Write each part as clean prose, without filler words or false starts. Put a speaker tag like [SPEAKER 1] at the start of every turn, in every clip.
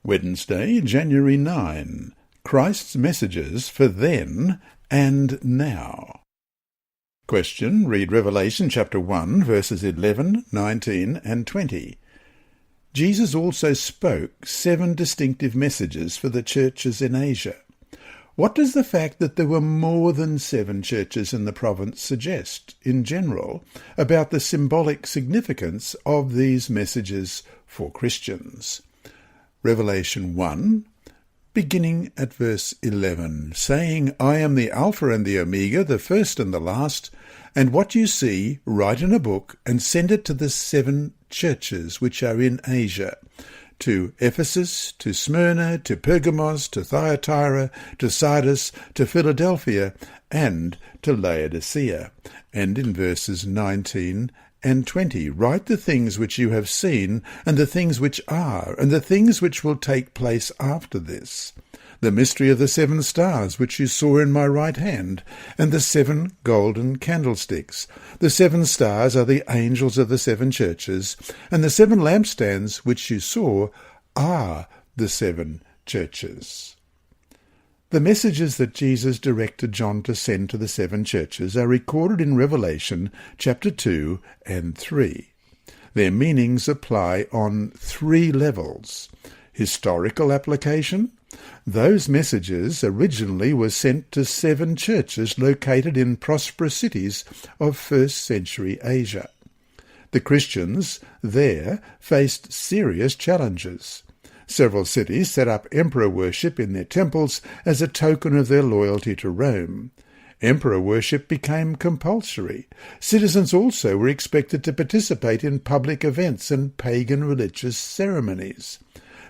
[SPEAKER 1] Wednesday, January 9. Christ's Messages for Then and Now. Question. Read Revelation chapter 1, verses 11, 19 and 20. Jesus also spoke 7 distinctive messages for the churches in Asia. What does the fact that there were more than 7 churches in the province suggest, in general, about the symbolic significance of these messages for Christians? Revelation 1, beginning at verse 11, saying, I am the Alpha and the Omega, the first and the last, and what you see, write in a book, and send it to the 7 churches which are in Asia, to Ephesus, to Smyrna, to Pergamos, to Thyatira, to Sardis, to Philadelphia, and to Laodicea. And in verses 19 and 20, write the things which you have seen, and the things which are, and the things which will take place after this. The mystery of the 7 stars which you saw in my right hand, and the 7 golden candlesticks. The 7 stars are the angels of the 7 churches, and the 7 lampstands which you saw are the 7 churches. The messages that Jesus directed John to send to the 7 churches are recorded in Revelation chapter 2 and 3. Their meanings apply on 3 levels. Historical application. Those messages originally were sent to 7 churches located in prosperous cities of 1st century Asia. The Christians there faced serious challenges. Several cities set up emperor worship in their temples as a token of their loyalty to Rome. Emperor worship became compulsory. Citizens also were expected to participate in public events and pagan religious ceremonies.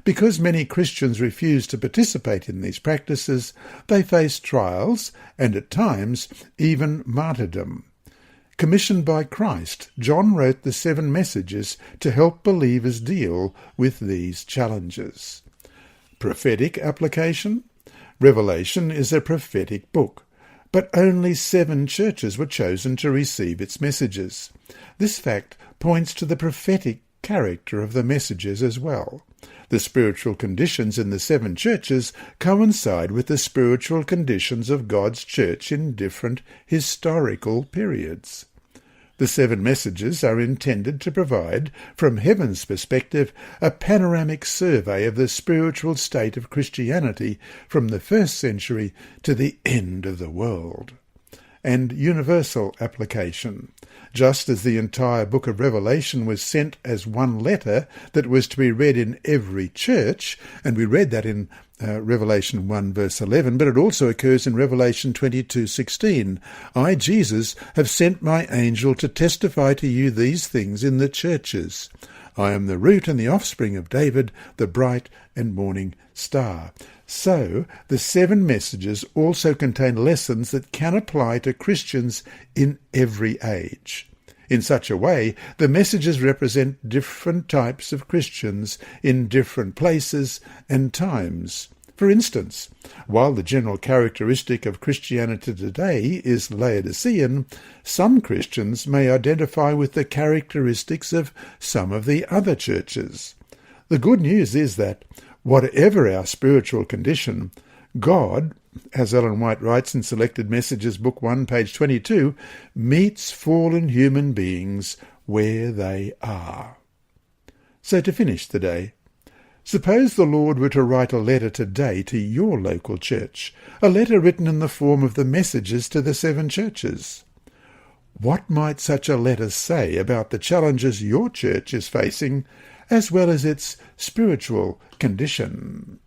[SPEAKER 1] Because many Christians refused to participate in these practices, they faced trials and, at times, even martyrdom. Commissioned by Christ, John wrote the 7 messages to help believers deal with these challenges. Prophetic application. Revelation is a prophetic book, but only 7 churches were chosen to receive its messages. This fact points to the prophetic character of the messages as well. The spiritual conditions in the 7 churches coincide with the spiritual conditions of God's church in different historical periods. The 7 messages are intended to provide, from heaven's perspective, a panoramic survey of the spiritual state of Christianity from the 1st century to the end of the world. And universal application. Just as the entire book of Revelation was sent as one letter that was to be read in every church, and we read that in Revelation 1 verse 11, but it also occurs in Revelation 22:16. I, Jesus, have sent my angel to testify to you these things in the churches. I am the root and the offspring of David, the bright and morning star. So, the 7 messages also contain lessons that can apply to Christians in every age. In such a way, the messages represent different types of Christians in different places and times. For instance, while the general characteristic of Christianity today is Laodicean, some Christians may identify with the characteristics of some of the other churches. The good news is that, whatever our spiritual condition, God, as Ellen White writes in Selected Messages, Book 1, page 22, meets fallen human beings where they are. So to finish the day, suppose the Lord were to write a letter today to your local church, a letter written in the form of the messages to the 7 churches. What might such a letter say about the challenges your church is facing, as well as its spiritual condition?